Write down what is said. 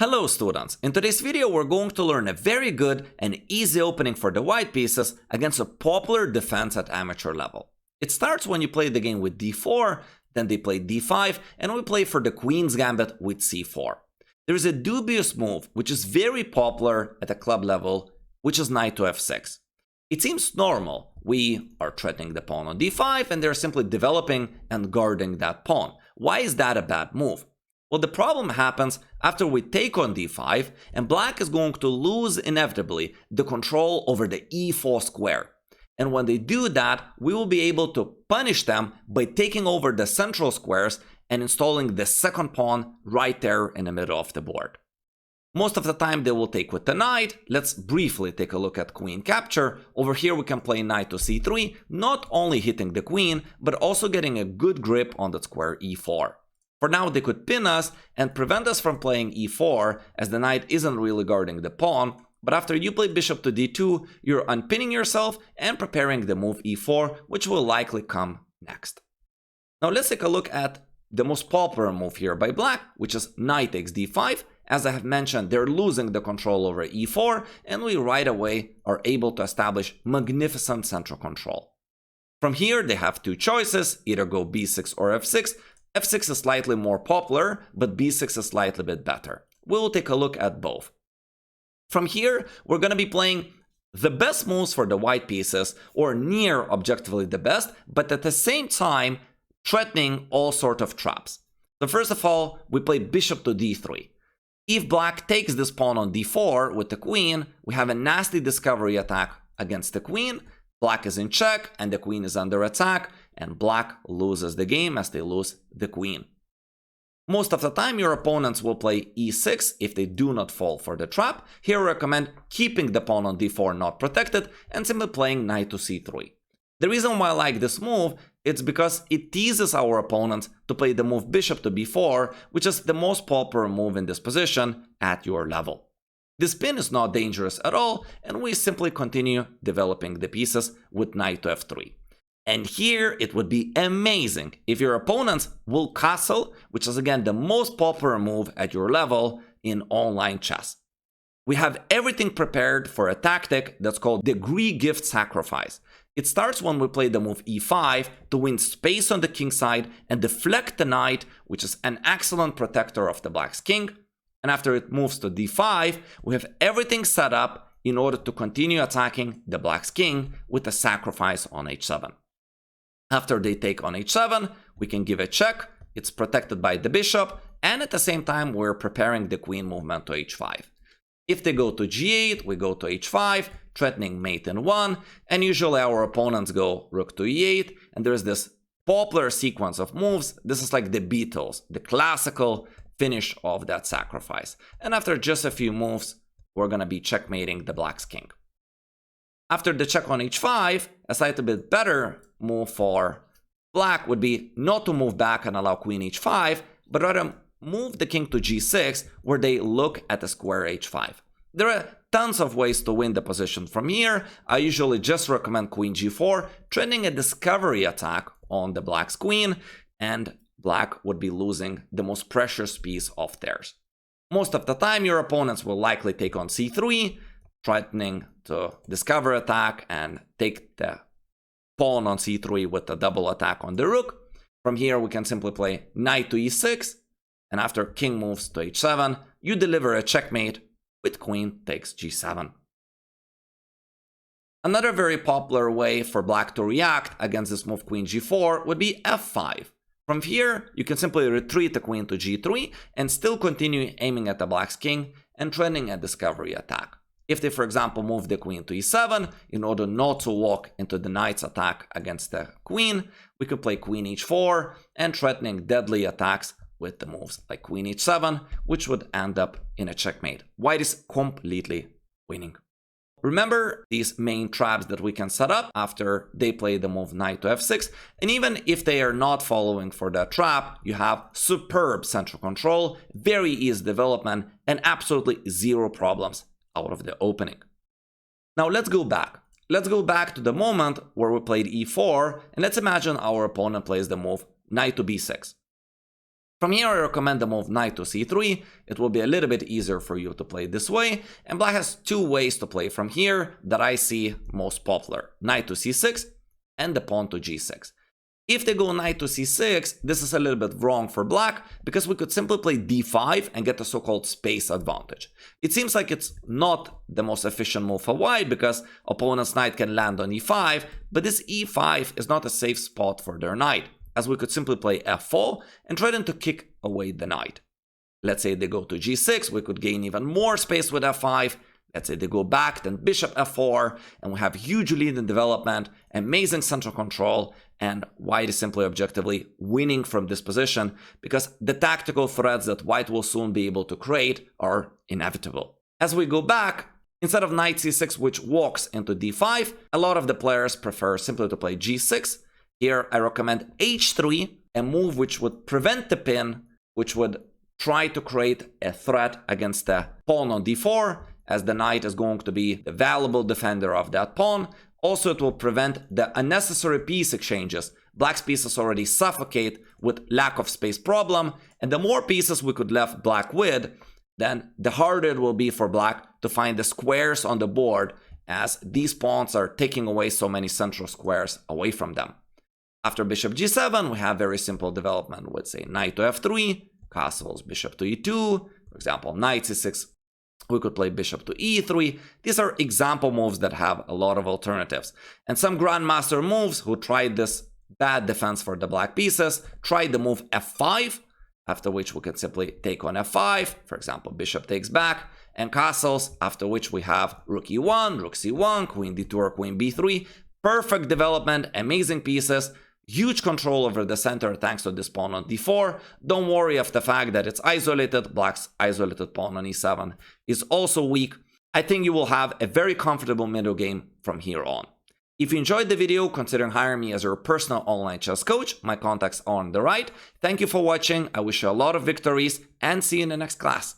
Hello students, in today's video we're going to learn a very good and easy opening for the white pieces against a popular defense at amateur level. It starts when you play the game with d4, then they play d5, and we play for the queen's gambit with c4. There is a dubious move which is very popular at a club level, which is knight to f6. It seems normal. We are threatening the pawn on d5 and they're simply developing and guarding that pawn. Why is that a bad move? Well, the problem happens after we take on d5, and black is going to lose inevitably the control over the e4 square. And when they do that, we will be able to punish them by taking over the central squares and installing the second pawn right there in the middle of the board. Most of the time they will take with the knight. Let's briefly take a look at queen capture. Over here we can play knight to c3, not only hitting the queen, but also getting a good grip on the square e4. For now, they could pin us and prevent us from playing e4, as the knight isn't really guarding the pawn, but after you play bishop to d2, you're unpinning yourself and preparing the move e4, which will likely come next. Now let's take a look at the most popular move here by black, which is knight takes d5. As I have mentioned, they're losing the control over e4, and we right away are able to establish magnificent central control. From here, they have two choices, either go b6 or f6. f6 is slightly more popular, but b6 is slightly bit better. We'll take a look at both. From here, we're going to be playing the best moves for the white pieces, or near objectively the best, but at the same time, threatening all sort of traps. So first of all, we play bishop to d3. If black takes this pawn on d4 with the queen, we have a nasty discovery attack against the queen. Black is in check and the queen is under attack, and black loses the game as they lose the queen. Most of the time your opponents will play e6 if they do not fall for the trap. Here I recommend keeping the pawn on d4 not protected and simply playing knight to c3. The reason why I like this move is because it teases our opponents to play the move bishop to b4, which is the most popular move in this position at your level. This pin is not dangerous at all, and we simply continue developing the pieces with knight to f3. And here it would be amazing if your opponents will castle, which is again the most popular move at your level in online chess. We have everything prepared for a tactic that's called degree gift sacrifice. It starts when we play the move e5 to win space on the king side and deflect the knight, which is an excellent protector of the black's king. And after it moves to d5, we have everything set up in order to continue attacking the black's king with a sacrifice on h7. After they take on h7, we can give a check, it's protected by the bishop, and at the same time we're preparing the queen movement to h5. If they go to g8, we go to h5, threatening mate in 1, and usually our opponents go rook to e8, and there's this popular sequence of moves. This is like the Beatles, the classical finish of that sacrifice. And after just a few moves, we're going to be checkmating the black's king. After the check on h5, a slightly bit better move for black would be not to move back and allow queen h5, but rather move the king to g6, where they look at the square h5. There are tons of ways to win the position from here. I usually just recommend queen g4, threatening a discovery attack on the black's queen, and black would be losing the most precious piece of theirs. Most of the time your opponents will likely take on c3, threatening to discover attack and take the pawn on c3 with a double attack on the rook. From here we can simply play knight to e6, and after king moves to h7, you deliver a checkmate with queen takes g7. Another very popular way for black to react against this move queen g4 would be f5. From here, you can simply retreat the queen to g3 and still continue aiming at the black's king and threatening a discovery attack. If they, for example, move the queen to e7 in order not to walk into the knight's attack against the queen, we could play queen h4 and threatening deadly attacks with the moves like queen h7, which would end up in a checkmate. White is completely winning. Remember these main traps that we can set up after they play the move knight to f6, and even if they are not following for that trap, you have superb central control, very easy development, and absolutely zero problems out of the opening. Now let's go back. Let's go back to the moment where we played e4, and let's imagine our opponent plays the move knight to b6. From here, I recommend the move knight to c3. It will be a little bit easier for you to play this way, and black has two ways to play from here that I see most popular: knight to c6 and the pawn to g6. If they go knight to c6, this is a little bit wrong for black, because we could simply play d5 and get the so-called space advantage. It seems like it's not the most efficient move for white, because opponent's knight can land on e5, but this e5 is not a safe spot for their knight, as we could simply play f4 and try them to kick away the knight. Let's say they go to g6, we could gain even more space with f5. Let's say they go back, then bishop f4, and we have huge lead in development, amazing central control, and white is simply objectively winning from this position, because the tactical threats that white will soon be able to create are inevitable. As we go back, instead of knight c6, which walks into d5, a lot of the players prefer simply to play g6. Here I recommend h3, a move which would prevent the pin, which would try to create a threat against the pawn on d4, as the knight is going to be the valuable defender of that pawn. Also, it will prevent the unnecessary piece exchanges. Black's pieces already suffocate with lack of space problem, and the more pieces we could left black with, then the harder it will be for black to find the squares on the board, as these pawns are taking away so many central squares away from them. After bishop g7, we have very simple development with, say, knight to f3, castles bishop to e2, for example, knight c6, we could play bishop to e3. These are example moves that have a lot of alternatives. And some grandmaster moves who tried this bad defense for the black pieces tried the move f5, after which we can simply take on f5, for example, bishop takes back, and castles, after which we have rook e1, rook c1, queen d2 or queen b3. Perfect development, amazing pieces. Huge control over the center thanks to this pawn on d4. Don't worry of the fact that it's isolated. Black's isolated pawn on e7 is also weak. I think you will have a very comfortable middle game from here on. If you enjoyed the video, consider hiring me as your personal online chess coach. My contacts are on the right. Thank you for watching. I wish you a lot of victories and see you in the next class.